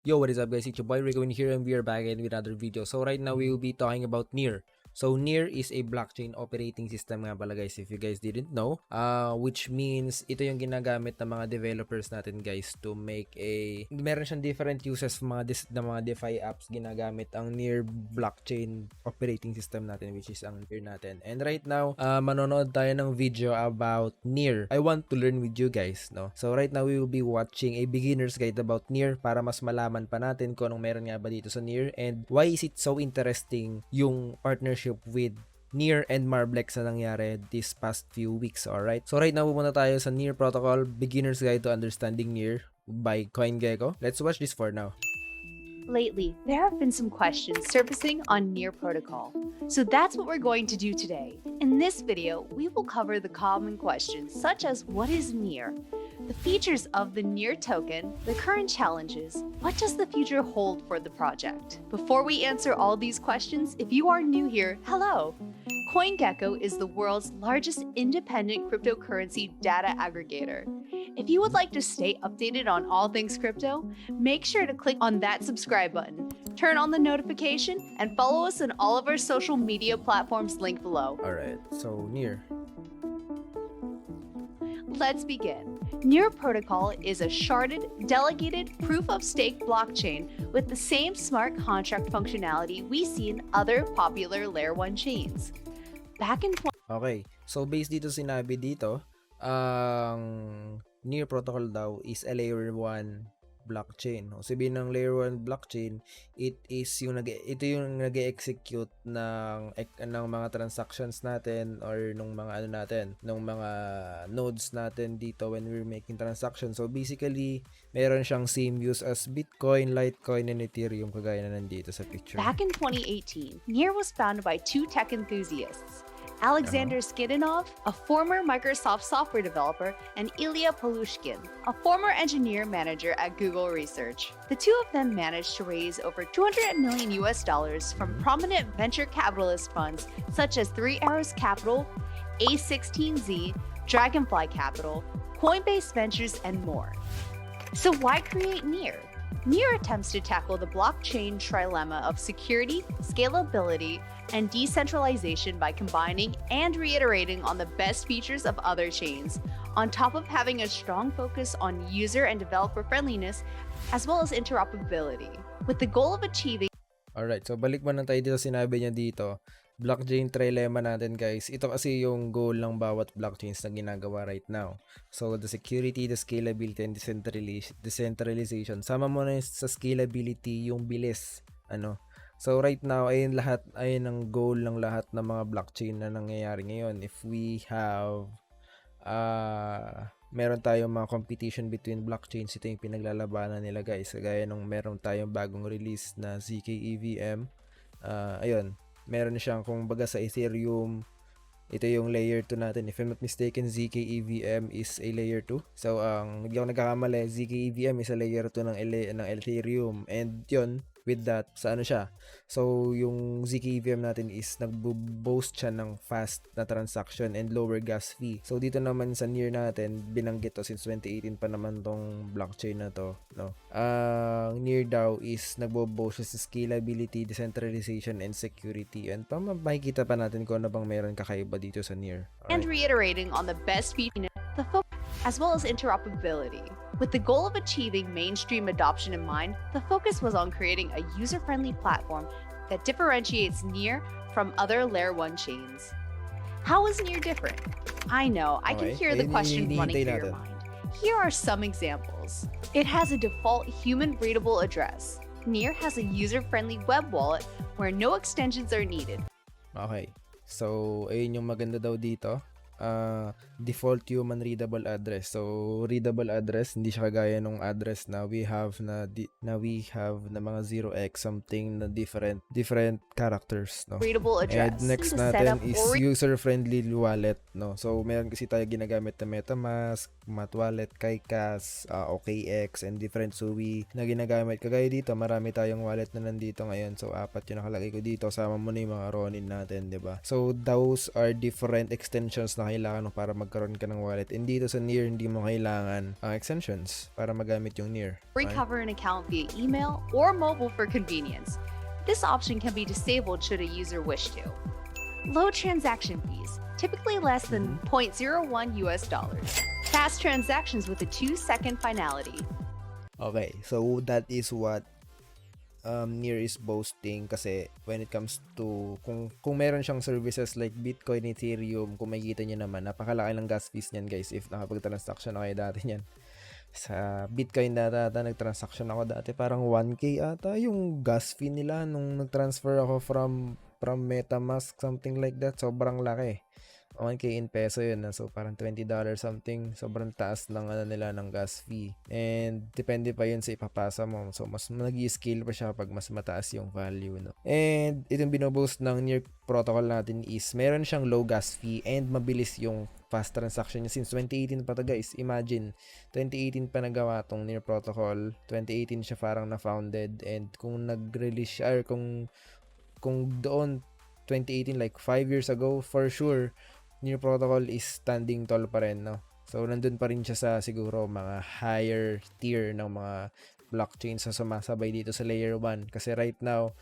Yo, what is up guys? It's your boy Rico in here and we are back again with another video. So right now we will be talking about Near. So Near is a blockchain operating system nga pala guys, if you guys didn't know. Which means ito yung ginagamit ng mga developers natin guys to make meron siyang different uses ng mga DeFi apps ginagamit ang Near blockchain operating system natin, which is ang Near natin. And right now, manonood tayo ng video about Near. I want to learn with you guys, no? So right now we will be watching a beginner's guide about Near para mas malaman pa natin kung anong meron nga ba dito sa Near and why is it so interesting yung partnership with Near and Marblex na nangyari this past few weeks. Alright, so right now pupunta tayo sa Near Protocol Beginner's Guide to Understanding Near by CoinGecko. Let's watch this for now. Lately, there have been some questions surfacing on Near Protocol. So that's what we're going to do today. In this video, we will cover the common questions such as what is Near, the features of the Near token, the current challenges, what does the future hold for the project? Before we answer all these questions, if you are new here, hello! CoinGecko is the world's largest independent cryptocurrency data aggregator. If you would like to stay updated on all things crypto, make sure to click on that subscribe button, turn on the notification, and follow us on all of our social media platforms linked below. Alright, so Near. Let's begin. Near Protocol is a sharded, delegated proof-of-stake blockchain with the same smart contract functionality we see in other popular Layer 1 chains. Back in Okay, so based dito sinabi dito, ang Near Protocol daw is a Layer 1 blockchain. O sabihin ng Layer 1 blockchain, ito yung nag-execute ng mga transactions natin or nung mga nung mga nodes natin dito when we're making transactions. So basically, meron siyang same use as Bitcoin, Litecoin, and Ethereum kagaya na nandito sa picture. Back in 2018, Near was founded by two tech enthusiasts, Alexander Skidinov, a former Microsoft software developer, and Ilya Polushkin, a former engineer manager at Google Research. The two of them managed to raise over $200 million from prominent venture capitalist funds such as Three Arrows Capital, A16Z, Dragonfly Capital, Coinbase Ventures, and more. So why create Near? Near attempts to tackle the blockchain trilemma of security, scalability, and decentralization by combining and reiterating on the best features of other chains, on top of having a strong focus on user and developer friendliness, as well as interoperability, with the goal of achieving. Alright, so balik mo na tayo dito sinabi niya dito. Blockchain trilemma natin guys. Ito kasi yung goal ng bawat blockchains na ginagawa right now. So the security, the scalability, and decentralization. Sama mo na sa scalability yung bilis. So right now, ayun ang goal ng lahat ng mga blockchain na nangyayari ngayon. If we have meron tayong mga competition between blockchains, ito yung pinaglalabanan nila guys. Gaya nung meron tayong bagong release na ZK-EVM. Ayun, meron siyang kung baga sa Ethereum, ito yung layer 2 natin. If I'm not mistaken, ZK-EVM is a layer 2. So, hindi ako nagkakamali, ZK-EVM is a layer 2 ng Ethereum. And yun, with that, sa siya. So, yung ZK-EVM natin is nagbo-boast siya ng fast na transaction and lower gas fee. So, dito naman sa Near natin, binanggit to since 2018 pa naman tong blockchain na to. No? Near daw is nagbo-boast siya sa scalability, decentralization, and security. And makikita pa natin kung ano bang meron kakaiba dito sa Near. Alright. And reiterating on the best features, the focus, as well as interoperability. With the goal of achieving mainstream adoption in mind, the focus was on creating a user-friendly platform that differentiates Near from other Layer 1 chains. How is Near different? I know, I can hear the question running through your mind. Here are some examples. It has a default human-readable address. Near has a user-friendly web wallet where no extensions are needed. Okay, so ayun yung maganda daw dito. Default human readable address. So readable address, hindi siya kagaya nung address na we have na mga 0x something na different characters, no. Readable address. And next natin is user friendly wallet, no. So meron kasi tayo ginagamit na MetaMask, Mat Wallet, KaiCas, OKX, and different SUI na ginagamit. Kagaya dito, marami tayong wallet na nandito ngayon. So 4 yung nakalagay ko dito, sama mo na yung mga Ronin natin, 'di ba? So those are different extensions na kailangan mo para magkaroon ka ng wallet. And dito sa Near, hindi mo kailangan ang extensions para magamit yung Near. Recover an account via email or mobile for convenience. This option can be disabled should a user wish to. Low transaction fees, typically less than $0.01 US. Fast transactions with a 2-second finality. Okay, so that is what Near is boasting, kasi when it comes to kung meron siyang services like Bitcoin, Ethereum, kung makikita niyo naman, napakalaki ng gas fees niyan guys if nakapag-transaction na kayo dati niyan. Sa Bitcoin nag-transaction ako dati, parang 1K ata yung gas fee nila nung nag-transfer ako from MetaMask, something like that. Sobrang laki. 1K in peso yun. So, parang $20 something. Sobrang taas ng nila ng gas fee. And, depende pa yun sa ipapasa mo. So, mas nag-i-scale pa siya pag mas mataas yung value, no? And, itong binoboast ng Near protocol natin is, meron siyang low gas fee and mabilis yung fast transaction niya since 2018 pa to guys. Imagine, 2018 pa nagawa tong Near protocol. 2018 siya parang na-founded. And, kung nag-release siya, or kung doon 2018, like 5 years ago, for sure Near protocol is standing tall pa rin, no? So nandun pa rin siya sa siguro mga higher tier ng mga blockchains na sumasabay dito sa layer 1, kasi right now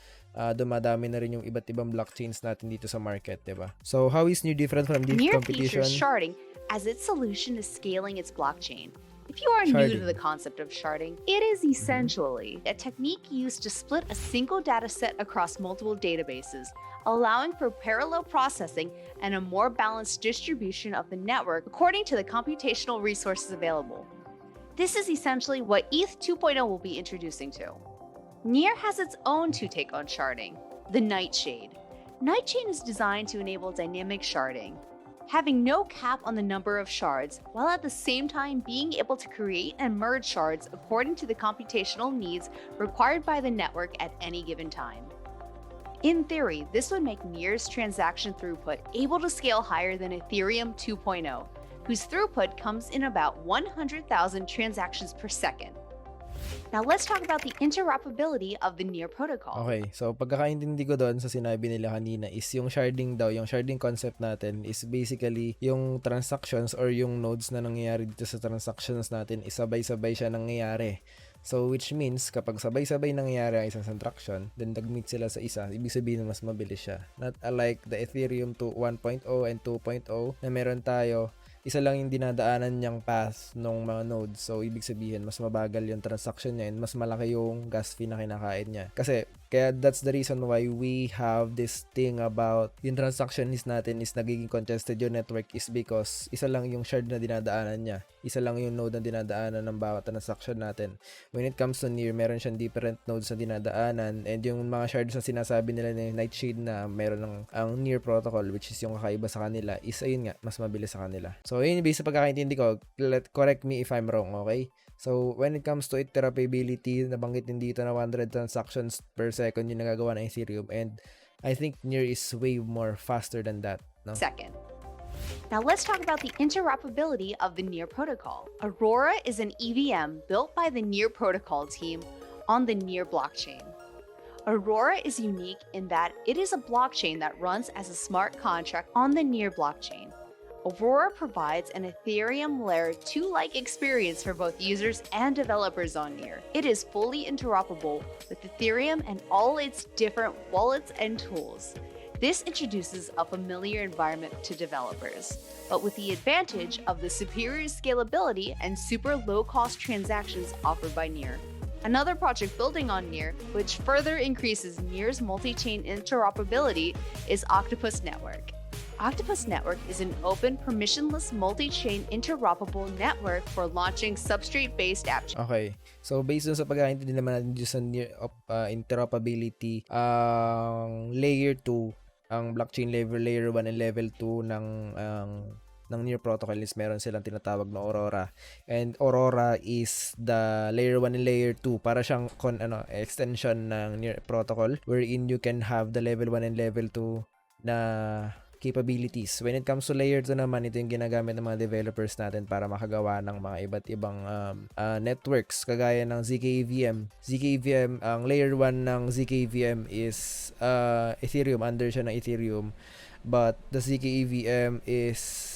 dumadami na rin yung iba't ibang blockchains natin dito sa market, diba? So how is Near different from this Near competition? features sharding as its solution is scaling its blockchain. If you are new to the concept of sharding, it is essentially a technique used to split a single data set across multiple databases, allowing for parallel processing and a more balanced distribution of the network according to the computational resources available. This is essentially what ETH 2.0 will be introducing to. Near has its own take on sharding, the Nightshade. Nightshade is designed to enable dynamic sharding, having no cap on the number of shards, while at the same time being able to create and merge shards according to the computational needs required by the network at any given time. In theory, this would make Near's transaction throughput able to scale higher than Ethereum 2.0, whose throughput comes in about 100,000 transactions per second. Now let's talk about the interoperability of the Near protocol. Okay, so pagkakaintindi ko doon sa sinabi nila kanina is yung sharding daw, yung sharding concept natin is basically yung transactions or yung nodes na nangyayari dito sa transactions natin is sabay-sabay siya nangyayari. So which means kapag sabay-sabay nangyayari ang isang transaction, then nag-meet sila sa isa, ibig sabihin na mas mabilis siya. Not unlike the Ethereum 1.0 and 2.0 na meron tayo, isa lang yung dinadaanan niyang path ng mga nodes. So, ibig sabihin, mas mabagal yung transaction niya and mas malaki yung gas fee na kinakain niya. Kasi, kaya that's the reason why we have this thing about yung transaction list natin is nagiging contested yung network is because isa lang yung shard na dinadaanan niya. Isa lang yung node na dinadaanan ng bawat transaction natin. When it comes to Near, meron siyang different nodes na dinadaanan, and yung mga shards na sinasabi nila na Nightshade na meron ng ang Near protocol, which is yung kakaiba sa kanila, is ayun nga, mas mabilis sa kanila. So, yun yung base sa pagkakaintindi ko. Correct me if I'm wrong, okay? So, when it comes to interoperability, nabanggit din dito na 100 transactions per second yung nagagawa ng Ethereum, and I think Near is way more faster than that, no? Second. Now let's talk about the interoperability of the Near protocol. Aurora is an EVM built by the Near protocol team on the Near blockchain. Aurora is unique in that it is a blockchain that runs as a smart contract on the Near blockchain. Aurora provides an Ethereum Layer 2-like experience for both users and developers on Near. It is fully interoperable with Ethereum and all its different wallets and tools. This introduces a familiar environment to developers, but with the advantage of the superior scalability and super low-cost transactions offered by Near. Another project building on Near, which further increases Near's multi-chain interoperability, is Octopus Network. Octopus Network is an open, permissionless, multi-chain interoperable network for launching substrate-based apps. Okay. So, based on sa pagkakaintindi naman natin dito sa interoperability, ang layer 2, ang blockchain level, layer 1 and level 2 ng Near protocol is meron silang tinatawag na Aurora. And Aurora is the layer 1 and layer 2. Para siyang extension ng Near protocol wherein you can have the level 1 and level 2 na capabilities. When it comes to layer 2 naman, ito yung ginagamit ng mga developers natin para makagawa ng mga iba't ibang networks kagaya ng ZKVM. ZKVM, ang layer 1 ng ZKVM is Ethereum, under siya ng Ethereum. But the ZKVM is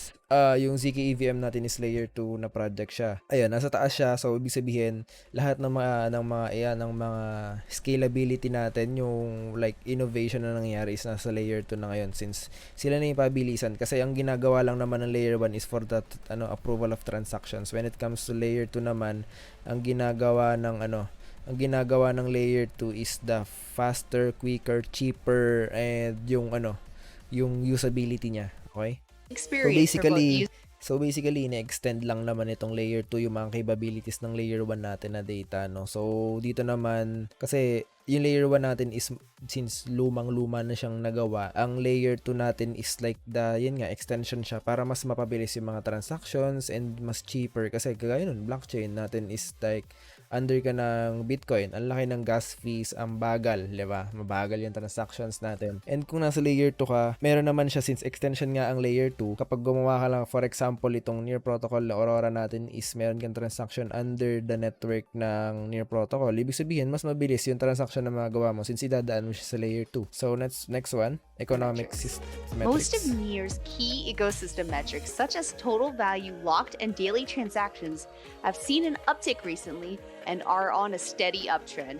yung ZK EVM natin is layer 2 na project siya. Ayan, nasa taas siya. So ibig sabihin, lahat ng mga scalability natin, yung like innovation na nangyayari is nasa layer 2 na ngayon, since sila na yung pabilisan. Kasi ang ginagawa lang naman ng layer 1 is for that approval of transactions. When it comes to layer 2 naman, ang ginagawa ng layer 2 is the faster, quicker, cheaper, and yung usability niya. Okay? Experience for both So basically, ina-extend lang naman itong layer 2 yung mga capabilities ng layer 1 natin na data, no? So dito naman, kasi yung layer 1 natin is, since lumang-luma na siyang nagawa, ang layer 2 natin is like extension siya para mas mapabilis yung mga transactions and mas cheaper. Kasi kagaya nun, blockchain natin is like, under ka ng Bitcoin, ang laki ng gas fees, ang bagal, di ba? Mabagal yung transactions natin. And kung nasa layer 2 ka, meron naman siya, since extension nga ang layer 2, kapag gumawa ka lang, for example, itong Near Protocol na Aurora natin is meron kang transaction under the network ng Near Protocol. Ibig sabihin, mas mabilis yung transaction na magagawa mo since idadaan mo siya sa layer 2. So, next one, economic metrics. Most of Near's key ecosystem metrics, such as total value locked and daily transactions, have seen an uptick recently and are on a steady uptrend.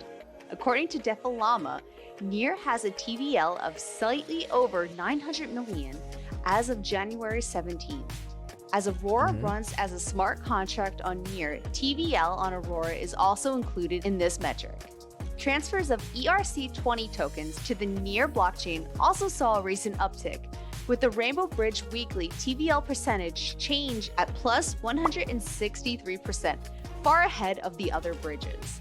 According to Defalama, Near has a TVL of slightly over 900 million as of January 17th. As Aurora runs as a smart contract on Near, TVL on Aurora is also included in this metric. Transfers of ERC20 tokens to the Near blockchain also saw a recent uptick, with the Rainbow Bridge weekly TVL percentage change at plus 163%, far ahead of the other bridges.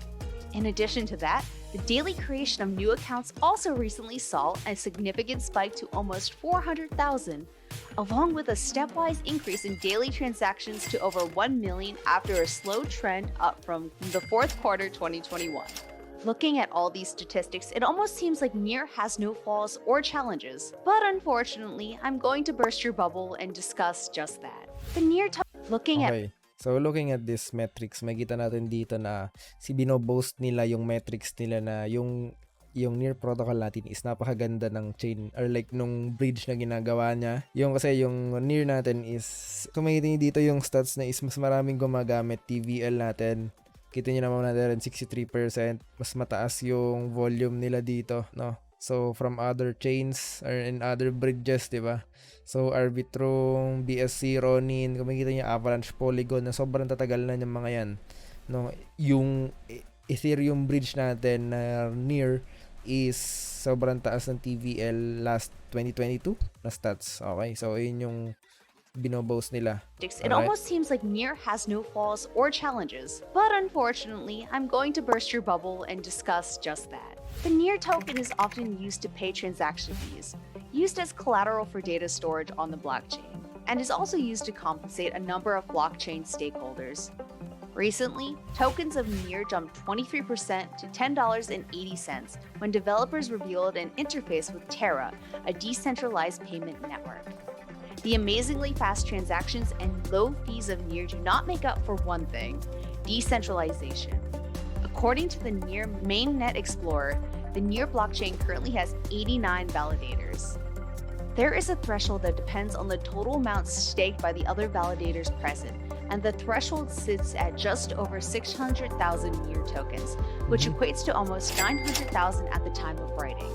In addition to that, the daily creation of new accounts also recently saw a significant spike to almost 400,000, along with a stepwise increase in daily transactions to over 1 million after a slow trend up from the fourth quarter 2021. Looking at all these statistics, it almost seems like Near has no flaws or challenges. But unfortunately, I'm going to burst your bubble and discuss just that. The Near So looking at this metrics, makita natin dito na binoboast nila yung metrics nila na yung Near protocol natin is napakaganda ng chain or like nung bridge na ginagawa niya. Kasi yung Near natin is, kung makita niyo dito yung stats na is mas maraming gumagamit TVL natin. Kita niyo naman natin 63%, mas mataas yung volume nila dito, no? So from other chains or in other bridges, di ba? So Arbitrum, BSC, Ronin, kung makikita niyo Avalanche, Polygon, na sobrang tatagal na yung mga yan, no? Yung Ethereum bridge natin na Near is sobrang taas ng TVL last 2022 na stats. Okay, so yun yung binoboast nila. It almost seems like Near has no flaws or challenges. But unfortunately, I'm going to burst your bubble and discuss just that. The Near token is often used to pay transaction fees, used as collateral for data storage on the blockchain, and is also used to compensate a number of blockchain stakeholders. Recently, tokens of Near jumped 23% to $10.80 when developers revealed an interface with Terra, a decentralized payment network. The amazingly fast transactions and low fees of Near do not make up for one thing: decentralization. According to the Near mainnet explorer, the Near blockchain currently has 89 validators. There is a threshold that depends on the total amount staked by the other validators present, and the threshold sits at just over 600,000 Near tokens, which equates to almost 900,000 at the time of writing.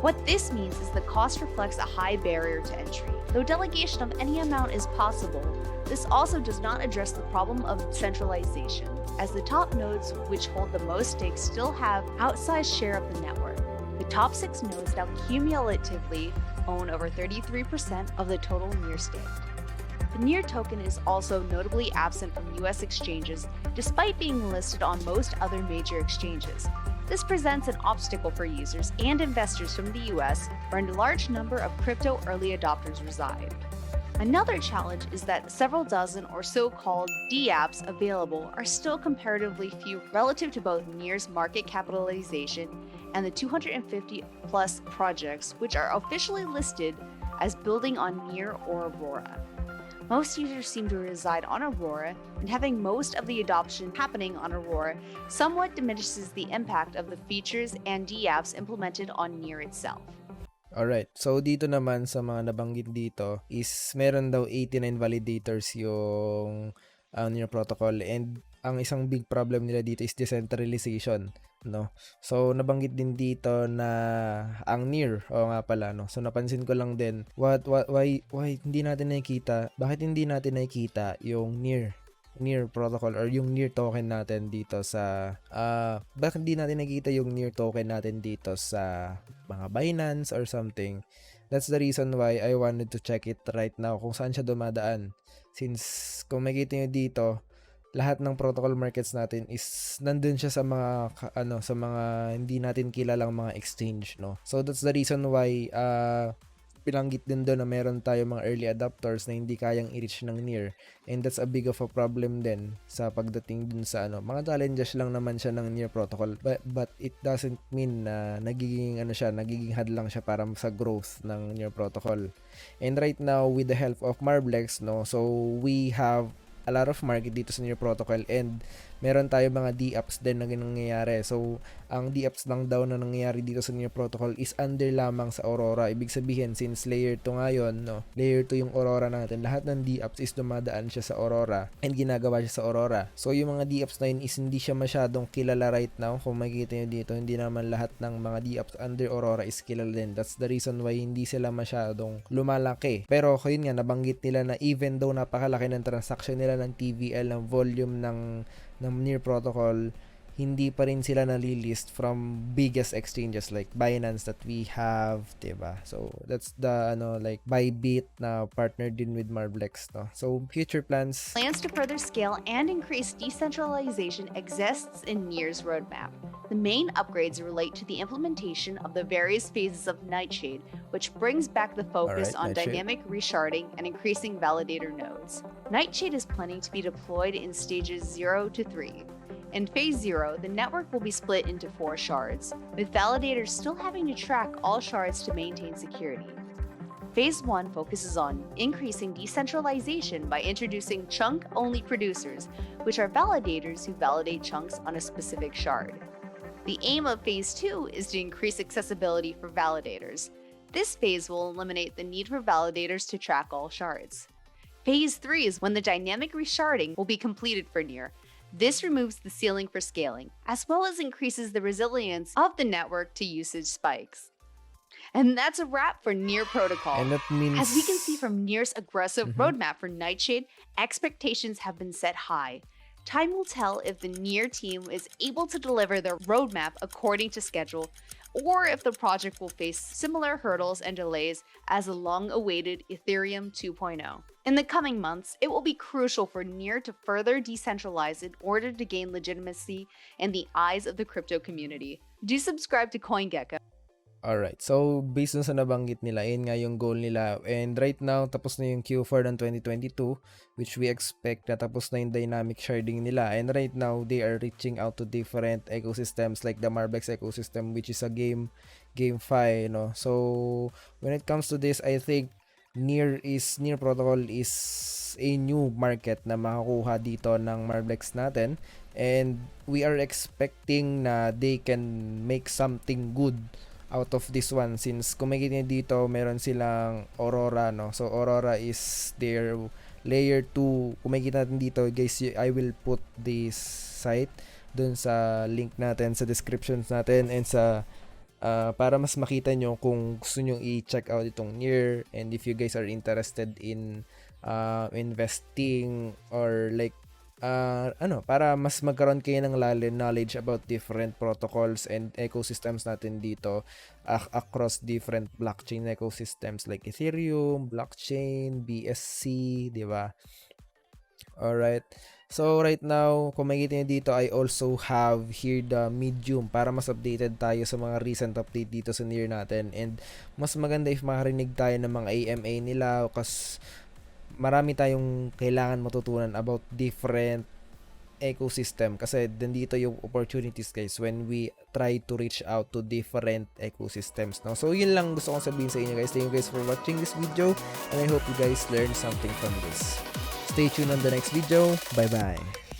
What this means is the cost reflects a high barrier to entry. Though delegation of any amount is possible, this also does not address the problem of centralization, as the top nodes, which hold the most stakes, still have outsized share of the network. The top 6 nodes now cumulatively own over 33% of the total Near staked. The Near token is also notably absent from US exchanges, despite being listed on most other major exchanges. This presents an obstacle for users and investors from the US, where a large number of crypto early adopters reside. Another challenge is that several dozen or so-called dApps available are still comparatively few relative to both Near's market capitalization and the 250 plus projects which are officially listed as building on Near or Aurora. Most users seem to reside on Aurora, and having most of the adoption happening on Aurora somewhat diminishes the impact of the features and dApps implemented on Near itself. Alright, so dito naman sa mga nabanggit dito is meron daw 89 validators yung Near protocol, and ang isang big problem nila dito is decentralization, no? So nabanggit din dito na ang Near, o nga pala, no? So napansin ko lang din, why hindi natin nakikita, bakit hindi natin nakikita yung Near protocol or yung Near token natin dito sa bakit hindi natin nakikita yung Near token natin dito sa mga Binance or something. That's the reason why I wanted to check it right now kung saan siya dumadaan, since kung makikita nyo dito, lahat ng protocol markets natin is nandun siya sa mga sa mga hindi natin kilalang mga exchange, no? So that's the reason why pinanggit din doon na meron tayo mga early adopters na hindi kayang i-reach ng Near, and that's a big of a problem din sa pagdating dun sa mga challenges lang naman siya ng Near protocol, but it doesn't mean na nagiging nagiging hadlang siya para sa growth ng Near protocol. And right now, with the help of Marblex, no, so we have a lot of market dito sa Near protocol, and meron tayo mga D-apps din na nangyayari. So, ang D-apps lang daw na nangyayari dito sa Near protocol is under lamang sa Aurora. Ibig sabihin, since layer 2 ngayon, no, layer 2 yung Aurora natin, lahat ng D-apps is dumadaan siya sa Aurora and ginagawa siya sa Aurora. So, yung mga D-apps na yun is hindi siya masyadong kilala right now. Kung makikita nyo dito, hindi naman lahat ng mga D-apps under Aurora is kilala din. That's the reason why hindi sila masyadong lumalaki. Pero, yun nga, nabanggit nila na even though napakalaki ng transaction nila ng TVL, ng volume ng Near protocol, hindi pa rin sila nalilist from biggest exchanges like Binance that we have, diba? So that's the like Bybit na partner din with Marblex, no? So future plans To further scale and increase decentralization exists in Near's roadmap. The main upgrades relate to the implementation of the various phases of Nightshade, which brings back the focus on Nightshade. dynamic resharding and increasing validator nodes. Nightshade is planning to be deployed in stages 0 to 3. In Phase 0, the network will be split into 4 shards, with validators still having to track all shards to maintain security. Phase 1 focuses on increasing decentralization by introducing chunk-only producers, which are validators who validate chunks on a specific shard. The aim of Phase 2 is to increase accessibility for validators. This phase will eliminate the need for validators to track all shards. Phase 3 is when the dynamic resharding will be completed for Near. This removes the ceiling for scaling, as well as increases the resilience of the network to usage spikes. And that's a wrap for Near Protocol. and that means As we can see from Near's aggressive roadmap for Nightshade, expectations have been set high. Time will tell if the Near team is able to deliver their roadmap according to schedule, or if the project will face similar hurdles and delays as the long-awaited Ethereum 2.0. In the coming months, it will be crucial for Near to further decentralize in order to gain legitimacy in the eyes of the crypto community. Do subscribe to CoinGecko. Alright, so based on sa nabanggit nila, yun nga yung goal nila. And right now, tapos na yung Q4 ng 2022, which we expect na tapos na yung dynamic sharding nila. And right now, they are reaching out to different ecosystems like the Marblex ecosystem, which is a GameFi, no? So, when it comes to this, I think Near protocol is a new market na makakuha dito ng Marblex natin. And we are expecting na they can make something good out of this one, since kung makikita niyo dito, meron silang Aurora, no? So Aurora is their layer 2. Kung makikita natin dito, guys, I will put this site dun sa link natin sa descriptions natin, and sa para mas makita nyo kung gusto nyo i-check out itong Near, and if you guys are interested in investing or like para mas magkaroon kayo ng knowledge about different protocols and ecosystems natin dito across different blockchain ecosystems like Ethereum, blockchain, BSC, di ba? Alright. So right now, kung makikita nyo dito, I also have here the Medium para mas updated tayo sa mga recent update dito sa Near natin, and mas maganda if makarinig tayo ng mga AMA nila, kasi marami tayong kailangan matutunan about different ecosystem, kasi nandito yung opportunities, guys, when we try to reach out to different ecosystems, no? So yun lang gusto kong sabihin sa inyo, guys. Thank you guys for watching this video, and I hope you guys learned something from this. Stay tuned on the next video. Bye bye.